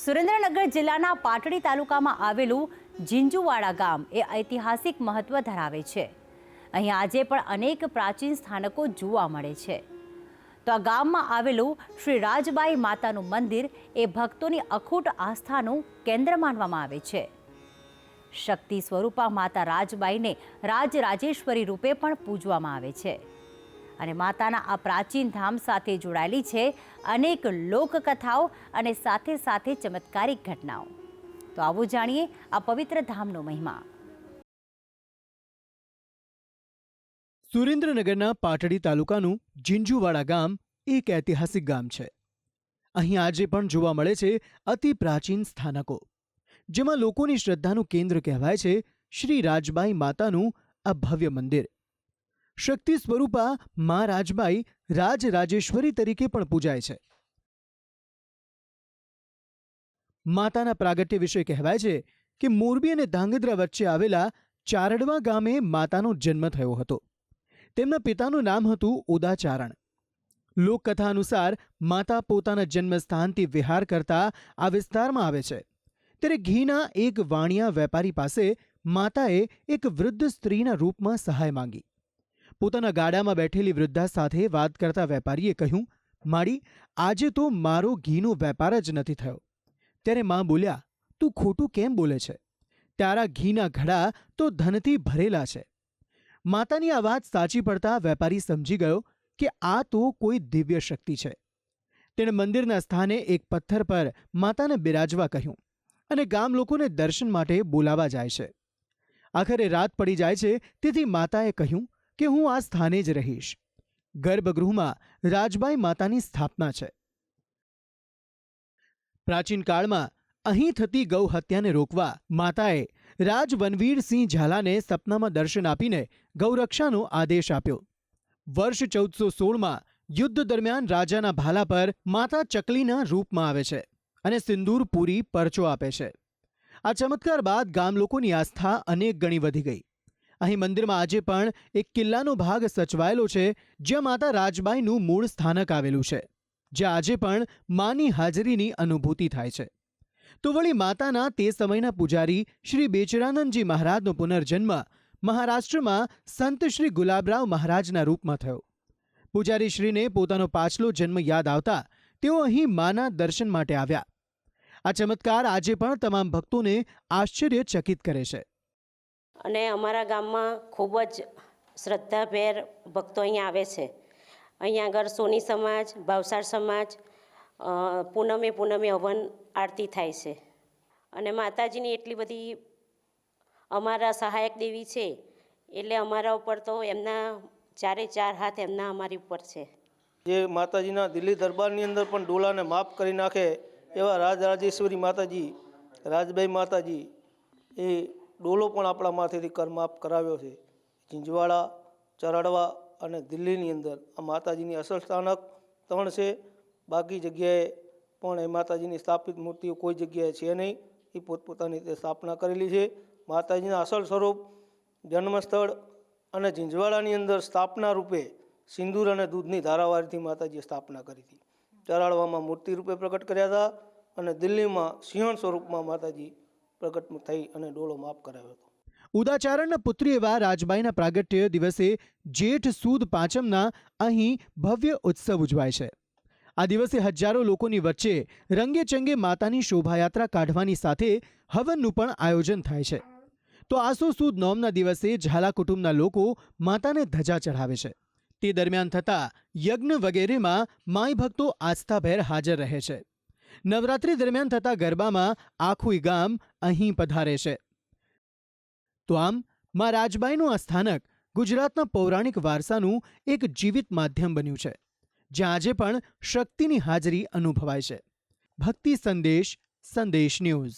સુરેન્દ્રનગર જિલ્લાના પાટડી તાલુકામાં આવેલું ઝીંઝુવાડા ગામ એ ઐતિહાસિક મહત્વ ધરાવે છે। અહીં આજે પણ અનેક પ્રાચીન સ્થાનકો જોવા મળે છે। તો આ ગામમાં આવેલું શ્રી રાજબાઈ માતાનું મંદિર એ ભક્તોની અખૂટ આસ્થાનું કેન્દ્ર માનવામાં આવે છે। શક્તિ સ્વરૂપા માતા રાજબાઈને રાજરાજેશ્વરી રૂપે પણ પૂજવામાં આવે છે અને માતાના આ પ્રાચીન ધામ સાથે જોડાયેલી છે અનેક લોકકથાઓ અને સાથે સાથે ચમત્કારિક ઘટનાઓ। તો આવો જાણીએ આ પવિત્ર ધામનો મહિમા। સુરેન્દ્રનગરના પાટડી તાલુકાનું ઝીંઝુવાડા ગામ એક ઐતિહાસિક ગામ છે। અહીં આજે પણ જોવા મળે છે અતિ પ્રાચીન સ્થાનકો, જેમાં લોકોની શ્રદ્ધાનું કેન્દ્ર કહેવાય છે શ્રી રાજબાઈ માતાનું આ ભવ્ય મંદિર। શક્તિ સ્વરૂપા મા રાજબાઈ રાજરાજેશ્વરી તરીકે પણ પૂજાય છે। માતાના પ્રાગટ્ય વિશે કહેવાય છે કે મોરબી અને ધાંગધ્રા વચ્ચે આવેલા ચારડવા ગામે માતાનો જન્મ થયો હતો। તેમના પિતાનું નામ હતું ઉદાચારણ। લોકકથા અનુસાર માતા પોતાના જન્મસ્થાનથી વિહાર કરતા આ વિસ્તારમાં આવે છે ત્યારે ઘીના એક વાણિયા વેપારી પાસે માતાએ એક વૃદ્ધ સ્ત્રીના રૂપમાં સહાય માંગી। પોતાના ગાડામાં બેઠેલી વૃદ્ધા સાથે વાત કરતા વેપારીએ કહ્યું, માડી, આજે તો મારો ઘીનો વેપાર જ નથી થયો। ત્યારે માં બોલ્યા, તું ખોટું કેમ બોલે છે? તારા ઘીના ઘડા તો ધનથી ભરેલા છે। માતાની આ વાત સાચી પડતા વેપારી સમજી ગયો કે આ તો કોઈ દિવ્ય શક્તિ છે। તેણે મંદિરના સ્થાને એક પથ્થર પર માતાને બિરાજવા કહ્યું અને ગામ લોકોને દર્શન માટે બોલાવા જાય છે। આખરે રાત પડી જાય છે, તેથી માતાએ કહ્યું કે હું આ સ્થાને જ રહીશ। ગર્ભગૃહમાં રાજબાઈ માતાની સ્થાપના છે। પ્રાચીન કાળમાં અહીં થતી ગૌ હત્યાને રોકવા માતાએ રાજવનવીરસિંહ ઝાલાને સપનામાં દર્શન આપીને ગૌરક્ષાનો આદેશ આપ્યો। વર્ષ 1416માં યુદ્ધ દરમિયાન રાજાના ભાલા પર માતા ચકલીના રૂપમાં આવે છે અને સિંદૂર પૂરી પરચો આપે છે। આ ચમત્કાર બાદ ગામ લોકોની આસ્થા અનેક ગણી વધી ગઈ। અહીં મંદિરમાં આજે પણ એક કિલ્લાનો ભાગ સચવાયેલો છે, જ્યાં માતા રાજબાઈનું મૂળ સ્થાનક આવેલું છે, જ્યાં આજે પણ માની હાજરીની અનુભૂતિ થાય છે। તો વળી માતાના તે સમયના પૂજારી શ્રી બેચરાનંદજી મહારાજનો પુનર્જન્મ મહારાષ્ટ્રમાં સંત શ્રી ગુલાબરાવ મહારાજના રૂપમાં થયો। પૂજારી શ્રીને પોતાનો પાછલો જન્મ યાદ આવતા તેઓ અહીં માના દર્શન માટે આવ્યા। આ ચમત્કાર આજે પણ તમામ ભક્તોને આશ્ચર્યચકિત કરે છે। અને અમારા ગામમાં ખૂબ જ શ્રદ્ધાભેર ભક્તો અહીંયા આવે છે। અહીંયા આગળ સોની સમાજ, ભાવસાર સમાજ પૂનમે હવન આરતી થાય છે અને માતાજીની એટલી બધી અમારા સહાયક દેવી છે, એટલે અમારા ઉપર તો એમના ચારે ચાર હાથ એમના અમારી ઉપર છે। જે માતાજીના દિલ્હી દરબારની અંદર પણ ડોલાને માફ કરી નાખે એવા રાજરાજેશ્વરી માતાજી, રાજબાઈ માતાજી, એ ડોલો પણ આપણા માથેથી કર માફ કરાવ્યો છે। ઝીંઝુવાડા, ચરાડવા અને દિલ્હીની અંદર આ માતાજીની અસલ સ્થાનક 3 છે। બાકી જગ્યાએ પણ એ માતાજીની સ્થાપિત મૂર્તિઓ કોઈ જગ્યાએ છે નહીં। એ પોતપોતાની રીતે સ્થાપના કરેલી છે। માતાજીના અસલ સ્વરૂપ જન્મસ્થળ અને ઝીંઝુવાડાની અંદર સ્થાપના રૂપે સિંદૂર અને દૂધની ધારાવાળીથી માતાજીએ સ્થાપના કરી હતી। ચરાડવામાં મૂર્તિ રૂપે પ્રગટ કર્યા હતા અને દિલ્હીમાં સિંહણ સ્વરૂપમાં માતાજી પ્રગટ થઈ અને ડોલો માફ કરાવ્યો હતો। ઉદાચારણના પુત્રી એવા રાજબાઈના પ્રાગટ્ય દિવસે જેઠ સુદ પાંચમના અહીં ભવ્ય ઉત્સવ ઉજવાય છે। આ દિવસે હજારો લોકોની વચ્ચે રંગેચંગે માતાની શોભાયાત્રા કાઢવાની સાથે હવનનું પણ આયોજન થાય છે। તો આસો સુદ નોમના દિવસે ઝાલા કુટુંબના લોકો માતાને ધજા ચઢાવે છે। તે દરમિયાન થતા યજ્ઞ વગેરેમાં માઈ ભક્તો આસ્થાભેર હાજર રહે છે। નવરાત્રી દરમિયાન થતા ગરબામાં આખું ગામ અહીં પધારે છે। તો આમ મા રાજબાઈનું આ સ્થાનક ગુજરાતના પૌરાણિક વારસાનું એક જીવિત માધ્યમ બન્યું છે, જ્યાં આજે પણ શક્તિની હાજરી અનુભવાય છે। ભક્તિ સંદેશ ન્યૂઝ।